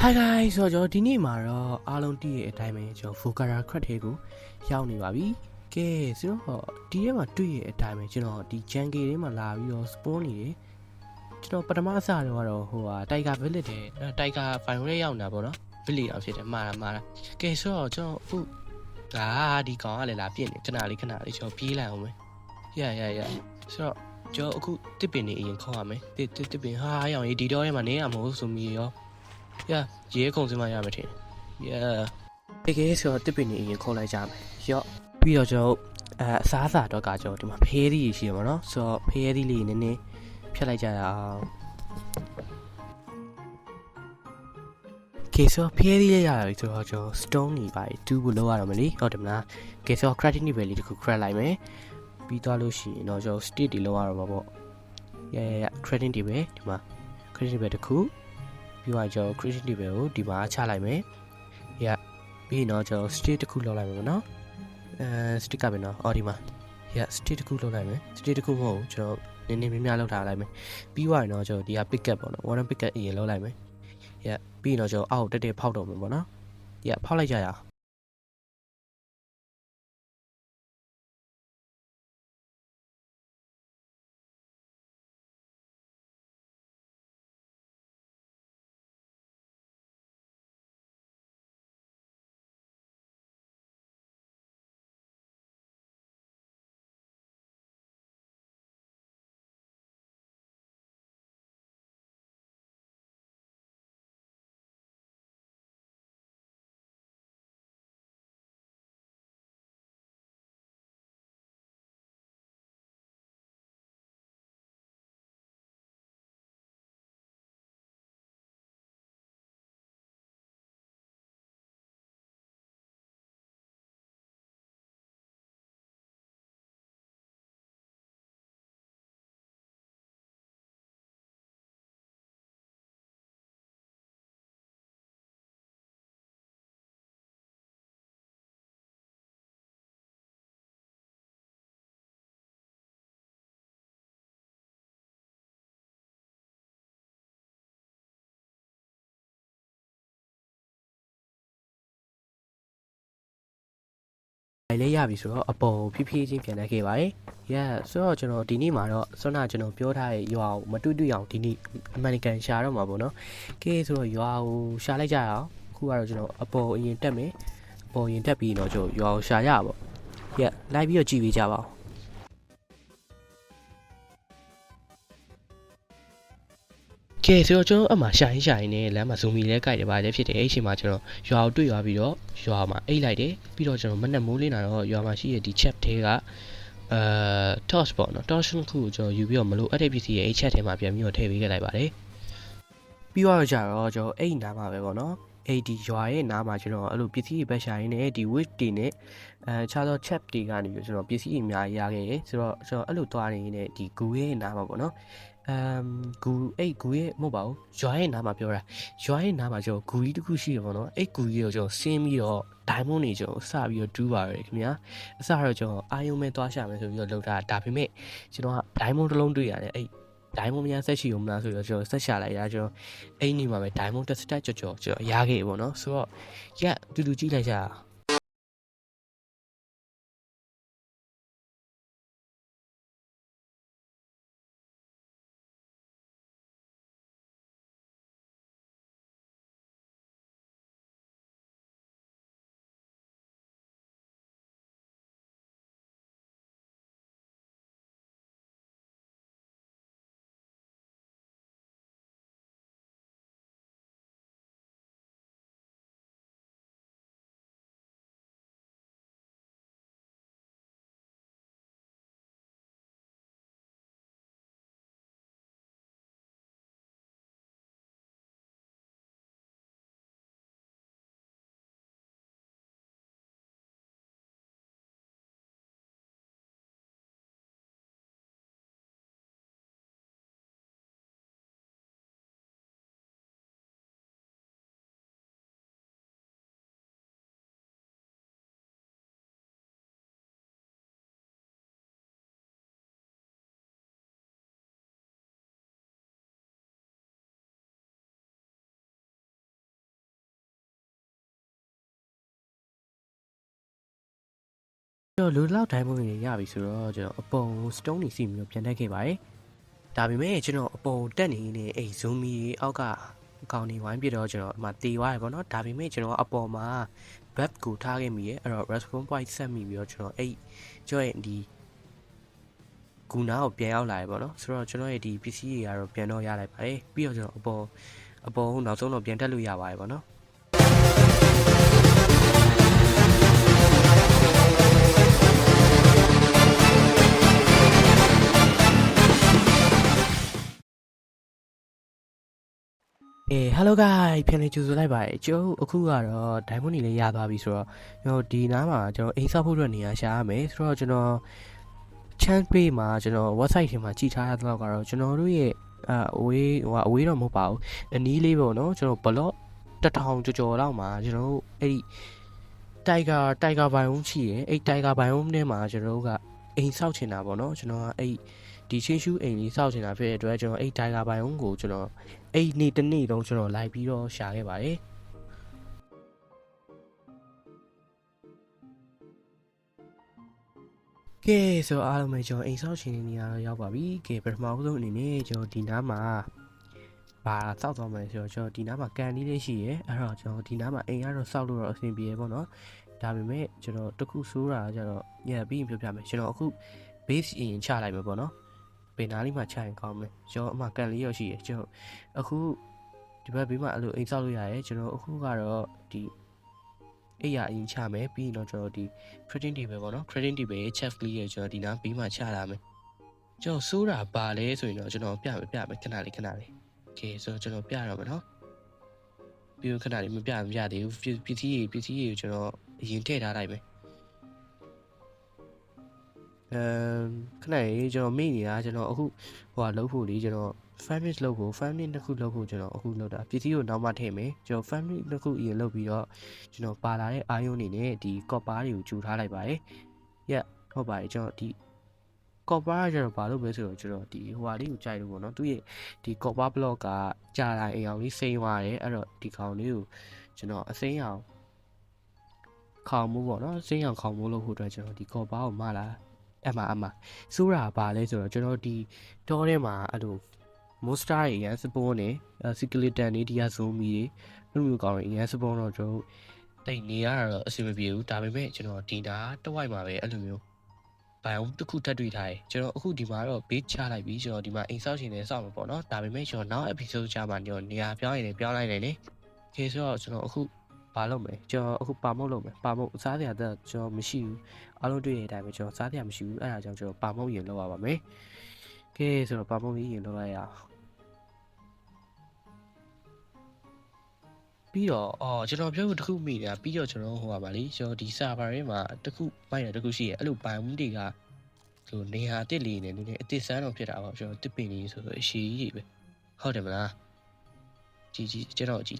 Hi guys ဆိုတော့ဒီနေ့မှာတော့အားလုံးတည့်ရဲ့အတိုင်းပဲကျွန်တော် Fokara Crack ထဲကိုရောက်နေပါပြီ။ကဲဆိုတော့ဒီထဲမှာတွေ့ရဲ့အတိုင်းပဲကျွန်တော်ဒီ Jungle ထဲမှာလာပြီးတော့ spawn နေတယ်။ကျွန်တော်ပထမအစတော့ဟိုဟာ Tiger Village တဲ့ Tiger Fire ထဲရောက်နေတာပေါ့နော်။ Village တော့ဖြစ်တယ်မှားတာ။ကဲဆိုတော့ကျွန်တော်အခုဒီကောင်ကလည်းလာပြစ်နေခဏလေးကျွန်တော်ပြေးလိုက်အောင်မယ်။ရဆိုတော့ကျွန်တော်အခုတစ်ပင်နေအရင်ခေါ်ရမယ်။တစ်ပင်ဟာရောင်ဒီတော့ထဲမှာနေရမဟုတ်ဆိုပြီးရောရေခုံစင်းမရမယ်ထင်တကယ်ဆိုတော့တစ်ပင်နေအရင်ခေါ်လိုက်ကြမယ်ရော့ပြီးတော့ကျွန်တော်အစားအစာတော့ကကျွန်တော်ဒီမှာဖဲသီးရှိရမှာနော်ဆိုတော့ဖဲသီးလေးနည်းနည်းဖြတ်လိုက်ကြရအောင်ဆိုတော့ဖဲသီးလေးရတာပြီဆိုတော့ကျွန်တော် stone နေပါတူးဖို့လောက်ရတော့မလीဟုတ်တယ်မလားကဲဆိုတော့ crafting level လေးတစ်ခု craft လိုက်မယ်ပြီးသွားလို့ရှိရင်တော့ကျွန်တော် state တွေလောက်ရတော့မှာပေါ့crafting တွေပဲဒီမှာ crafting level တစ်ခုပြီးတော့ကျွန်တော် creation level ကိုဒီမှာချလိုက်မယ်ပြီးတော့ကျွန်တော် state တစ်ခုလောက်လိုက်မယ်ပေါ့နော်state ကပဲနော်အော်ဒီမှာstate တစ်ခုလောက်လိုက်မယ် state တစ်ခုမဟုတ်ကျွန်တော်နည်းနည်းများလောက်ထားလိုက်မယ်ပြီးတော့ကျွန်တော်ဒီက pickup ပေါ့နော် water pickup အရင်လောက်လိုက်မယ်ပြီးတော့ကျွန်တော်အောက်တက်ဖောက်တော့မယ်ပေါ့နော်ဖောက်လိုက်ကြရအောင်လေးရပြီဆိုတော့အပေါ်ဖြည်းဖြည်းချင်းပြန်လိုက်ခဲ့ပါတယ်ဆိုတော့ကျွန်တော်ဒီနေ့မှာတော့ဆွမ်းနာကျွန်တော်ပြောထားတဲ့ရွာကိုမတွေ့အောင်ဒီနေ့အမေရိကန်ရှာတော့မှာပေါ့နော်ကဲဆိုတော့ရွာကိုရှာလိုက်ကြရအောင်အခုကတော့ကျွန်တော်အပေါ်အရင်တက်မယ်အပေါ်ရင်တက်ပြီးတော့ကျွန်တော်ရွာကိုရှာရပါပေါ့လိုက်ပြီးတော့ကြည့်ပေးကြပါဦးကဲဆိုတော့ကျွန်တော်အမှရှာရင်နဲ့လမ်းမှာဇူမီလဲကြိုက်တယ်ပါလေဖြစ်တယ်အဲ့ချိန်မှာကျွန်တော်ရွာကိုတွေ့သွားပြီးတော့ရွာမှာအိတ်လိုက်တယ်ပြီးတော့ကျွန်တော်မနက်မိုးလင်းလာတော့ရွာမှာရှိတဲ့ဒီ chat ထဲကtoss ပေါ့နော် toss ခုကိုကျွန်တော်ယူပြီးတော့မလို့အဲ့ဒီပစ္စည်းရဲ့ chat ထဲမှာပြန်ပြီးတော့ထည့်ပေးခဲ့လိုက်ပါတယ်ပြီးတော့ကြတော့ကျွန်တော်အဲ့နားမှာပဲပေါ့နော်အဲ့ဒီရွာရဲ့နားမှာကျွန်တော်အဲ့လိုပစ္စည်းတွေပဲရှာရင်းနဲ့ဒီ wish တွေနဲ့ခြားသော chat တွေကနေပြီးကျွန်တော်ပစ္စည်းတွေအများကြီးရခဲ့တယ်ဆိုတော့ကျွန်တော်အဲ့လိုသွားနေနေဒီ goo ရဲ့နားမှာပေါ့နော်ဂူရဲ့မဟုတ်ပါဘူးရွာရဲ့နားမှာပြောတာရွာရဲ့နားမှာကျွန်တော်ဂူကြီးတစ်ခုရှိတယ်ပေါ့နော်အဲ့ဂူကြီးကိုကျွန်တော်ဆင်းပြီးတော့ diamond တွေကျွန်တော်စပြီးတော့တူးပါရယ်ခင်ဗျာအစတော့ကျွန်တော်အာယုံမဲ့သွားရှာမယ်ဆိုပြီးတော့လောက်တာဒါပေမဲ့ကျွန်တော်က diamond တစ်လုံးတွေ့ရတယ်အဲ့ diamond များဆက်ရှိဦးမလားဆိုတော့ကျွန်တော်ဆက်ရှာလိုက်တာကျွန်တော်အဲ့ဒီမှာပဲ diamond တစ်စတက်ကြော်ကျွန်တော်ရခဲ့ပေါ့နော်ဆိုတော့တူတူကြည့်လိုက်ကြ ကျွန်တော်လူလောက်ဒိုင်းမုန်းတွေရပြီဆိုတော့ကျွန်တော်အပေါ် stone တွေစီပြီးတော့ပြန်တက်ခဲ့ပါတယ်ဒါပေမဲ့ကျွန်တော်အပေါ်တက်နေနေအဲ့ zombie အောက်ကအကောင်တွေဝိုင်းပြတော့ကျွန်တော်အမှတေသွားတယ်ပေါ့နော်ဒါပေမဲ့ကျွန်တော်အပေါ်မှာ buff ကိုထားခဲ့မိရဲ့အဲ့တော့ respawn point ဆက်မိပြီးတော့ကျွန်တော်အဲ့ကျွန်တော်ရဲ့ဒီဂူနာကိုပြန်ရောက်လာရပေါ့နော်ဆိုတော့ကျွန်တော်ရဲ့ဒီ PC တွေကတော့ပြန်တော့ရလိုက်ပါတယ်ပြီးတော့ကျွန်တော်အပေါ်နောက်ဆုံးတော့ပြန်တက်လို့ရပါတယ်ပေါ့နော်hello guys ပြန်လည်ကြိုဆိုလိုက်ပါတယ်ကျွန်တော်အခုကတော့ diamond တွေလည်းရသွားပြီဆိုတော့ကျွန်တော်ဒီနားမှာကျွန်တော်အိမ်ဆောက်ဖို့အတွက်နေရာရှာရမယ်ဆိုတော့ကျွန်တော် chance page မှာကျွန်တော် website ထဲမှာကြည့်ထားရတော့ကတော့ကျွန်တော်တို့ရဲ့အဝေးတော့မဟုတ်ပါဘူးအနီးလေးပေါ့နော်ကျွန်တော် block 1000ကျော်လောက်မှာကျွန်တော်တို့အဲ့ဒီ tiger biome ရှိရယ်အဲ့ tiger biome ထဲမှာကျွန်တော်တို့ကအိမ်ဆောက်ချင်တာပေါ့နော်ကျွန်တော်ကအဲ့ဒီချင်းရှူးအိမ်လေးဆောက်ချင်တာဖြစ်တဲ့အတွက်ကျွန်တော်အဲ့ tiger biome ကိုကျွန်တော်အဲ့နေ့တစ်နေ့လုံးကျွန်တော်လိုက်ပြီးတော့ရှာခဲ့ပါတယ်ကဲဆိုအားလုံးပဲကျွန်တော်အိမ်ဆောက်ရှင်နေရာတော့ရောက်ပါပြီကဲပထမဆုံးအနေနဲ့ကျွန်တော်ဒီနားမှာဘာစောက်သွားမယ်ဆိုတော့ကျွန်တော်ဒီနားမှာကန်လေးရှိရယ်အဲ့တော့ကျွန်တော်ဒီနားမှာအိမ်ကတော့စောက်လို့တော့အဆင်ပြေရပေါ့နော်ဒါပေမဲ့ကျွန်တော်တခုဆိုးတာကျတော့ညပြီးပြပြမယ်ကျွန်တော်အခု base အရင်ချလိုက်မယ်ပေါ့နော်ဘယ်နားလေးမှာချရင်ကောင်းမလဲကျွန်တော်အမှကန်လေးရရှိရယ်ကျွန်တော်အခုဒီဘက်ဘေးမှာအဲ့လိုအိမ်ဆောက်လို့ရရယ်ကျွန်တော်အခုကတော့ဒီအဲ့ရအရင်ချမယ်ပြီးရင်တော့ကျွန်တော်ဒီ creating table ပေါ့နော် creating table ရဲ့ chef လေးရဲ့ကျွန်တော်ဒီနားဘေးမှာချလာမယ်ကျွန်တော်ဆိုးတာပါလဲဆိုရင်တော့ကျွန်တော်ပြမယ်ခဏလေးโอเคဆိုတော့ကျွန်တော်ပြရတော့မယ်နော်ပြီးတော့ခဏလေးမပြသေးဘူးပစ္စည်းကိုကျွန်တော်အရင်ထည့်ထားလိုက်မယ်ခဏလေးကျွန်တော်မိနေတာကျွန်တော်အခုလုပ်ဖို့လေကျွန်တော် farming လုပ်ဖို့ farming တစ်ခုလုပ်ဖို့ကျွန်တော်အခုလုပ်တာပစ္စည်းကိုနောက်မှထည့်မယ်ကျွန်တော် farming တစ်ခုအရင်လုပ်ပြီးတော့ကျွန်တော်ပါလာတဲ့အာယုံနေနဲ့ဒီ copper တွေကိုဂျူထားလိုက်ပါတယ်ဟုတ်ပါတယ်ကျွန်တော်ဒီ copper ကျတော့ဘာလို့ပဲဆိုတော့ကျွန်တော်ဒီလေးကိုကြိုက်လို့ပေါ့နော်သူရဲ့ဒီ copper block ကကြာလာအိမ်အောင်လေးစိမ့်သွားတယ်အဲ့တော့ဒီကောင်လေးကိုကျွန်တော်အစိမ်းအောင်ခေါင်မိုးပေါ့နော်စိမ့်အောင်ခေါင်မိုးလို့ဖို့အတွက်ကျွန်တော်ဒီ copper ကိုမလာအမစူးတာပါလဲဆိုတော့ကျွန်တော်ဒီတောထဲမှာအဲ့လို monster တွေရန်စပွန်းနေ skeleton တွေဒီက zombie တွေလူမျိုးကောင်းတွေရန်စပွန်းတော့ကျွန်တော်တိတ်နေရတော့အဆင်မပြေဘူးဒါပေမဲ့ကျွန်တော်ဒီနာတဝိုက်မှာပဲအဲ့လိုမျိုးဘိုင်တစ်ခုတက်တွေ့ထားတယ်ကျွန်တော်အခုဒီမှာတော့ base ချလိုက်ပြီးကျွန်တော်ဒီမှာအိမ်ဆောက်ရှင်နေဆောက်မှာပေါ့နော်ဒါပေမဲ့ကျွန်တော်နောက် episode ချမှာကျွန်တော်နေရာပြောင်းရင်လည်းပြောင်းလိုက်နိုင်တယ်โอเคဆိုတော့ကျွန်တော်အခုဘာလုပ်မလဲကျွန်တော်အခုပါမုတ်လုပ်မယ်ပါမုတ်စားစရာတက်ကျွန်တော်မရှိဘူးအားလုံးတွေ့ရတဲ့အတိုင်းပဲကျွန်တော်စားစရာမရှိဘူးအဲ့ဒါကြောင့်ကျွန်တော်ပါမုတ်ရင်လုပ်ရပါမယ်โอเคဆိုတော့ပါမုတ်ကြီးရင်လုပ်လိုက်ရအောင်ပြီးတော့ကျွန်တော်ပြောဖို့တခုမိနေတာပြီးတော့ကျွန်တော်ဟိုပါလေကျွန်တော်ဒီ server ထဲမှာတခုပိုင်းတာတခုရှိရအဲ့လို biome တွေကဆိုနေဟာတစ်လေးနေနည်းနည်းအတစ်ဆန်းတော့ဖြစ်တာပေါ့ကျွန်တော်တစ်ပင်လေးဆိုတော့အရှိကြီးပဲဟုတ်တယ်မလားကြည့်ကျွန်တော်ကြည့်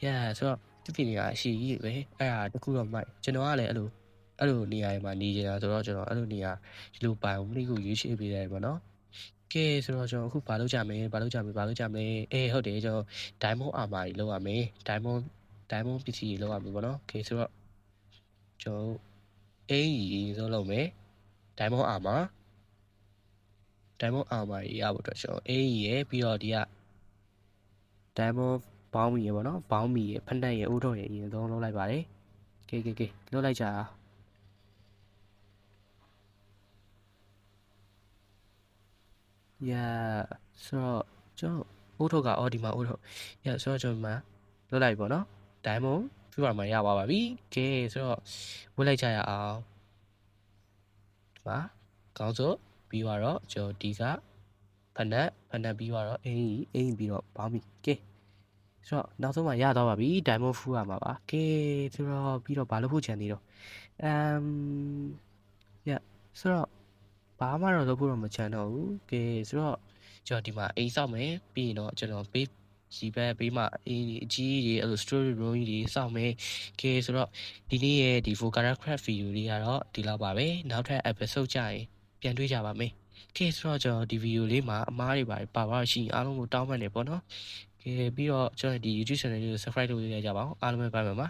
yeah ဆိုတော့တစ်ပင်လေးကအရှိကြီးပဲအဲ့ဒါတခုတော့မိုက်ကျွန်တော်ကလည်းအဲ့လိုနေရာမှာနေနေတာဆိုတော့ကျွန်တော်အဲ့လိုနေရာဒီလို biome လေးကိုရွေးချယ်ပေးတယ်ပေါ့နော်ကဲဆိုတော့ကျွန်တော်အခုဘာလုပ်ကြမလဲဟုတ်တယ်ကျွန်တော် diamond armor ကြီးလုပ်ရမယ် diamond ပစ္စည်းကြီးလုပ်ရမယ်ပေါ့နော်ကဲဆိုတော့ကျွန်တော်အင်ကြီးဆိုလုပ်မယ် diamond armor ကြီးရဖို့အတွက်ကျွန်တော်အင်ကြီးရယ်ပြီးတော့ဒီက diamond ဘောင်းမီရယ်ပေါ့နော်ဘောင်းမီရယ်ဖက်နှက်ရယ်အိုးထုံးရယ်အရင်ဆုံးလုပ်လိုက်ပါတယ်ကဲလုပ်လိုက်ကြဆိုတော့ကျွန်တော်အိုးထုတ်ကဒီမှာအိုးထုတ်ဆိုတော့ကျွန်တော်မှာလွတ်လိုက်ပေါ့နော် diamond ပြပါမှာရပါပြီကဲဆိုတော့ဝတ်လိုက်ကြရအောင်ဒီမှာကောင်းစို့ပြီးတော့ကျွန်တော်ဒီကဖက်နှက်ပြီးတော့အင်းပြီးတော့ဘောင်းပြီကဲဆိုတော့နောက်ဆုံးမှရတော့ပါပြီ diamond ဖူးရမှာပါကဲဆိုတော့ပြီးတော့ဘာလို့ဖို့ချန်သေးတော့ဆိုတော့ဘာမှတော့လုပ်ဖို့တော့မချန်တော့ဘူးကဲဆိုတော့ကျွန်တော်ဒီမှာအိမ်ဆောက်မယ်ပြီးရင်တော့ကျွန်တော်ဘေးဘေးမှာအကြီးကြီးအဲ့လို story room ကြီးစောင့်မယ်ကဲဆိုတော့ဒီနေ့ရဲ့ဒီ Vocara Craft video လေးကတော့ဒီလောက်ပါပဲနောက်ထပ် episode ကြရင်ပြန်တွေ့ကြပါမယ်ကဲဆိုတော့ကျွန်တော်ဒီ video လေးမှာအမားတွေပါရှိအားလုံးကိုတောင်းပန်နေပေါ့နော်ကဲပြီးတော့ကျွန်တော်ဒီ YouTube channel လေးကို subscribe လုပ်ရကြပါအောင်အားလုံးပဲbye byeပါ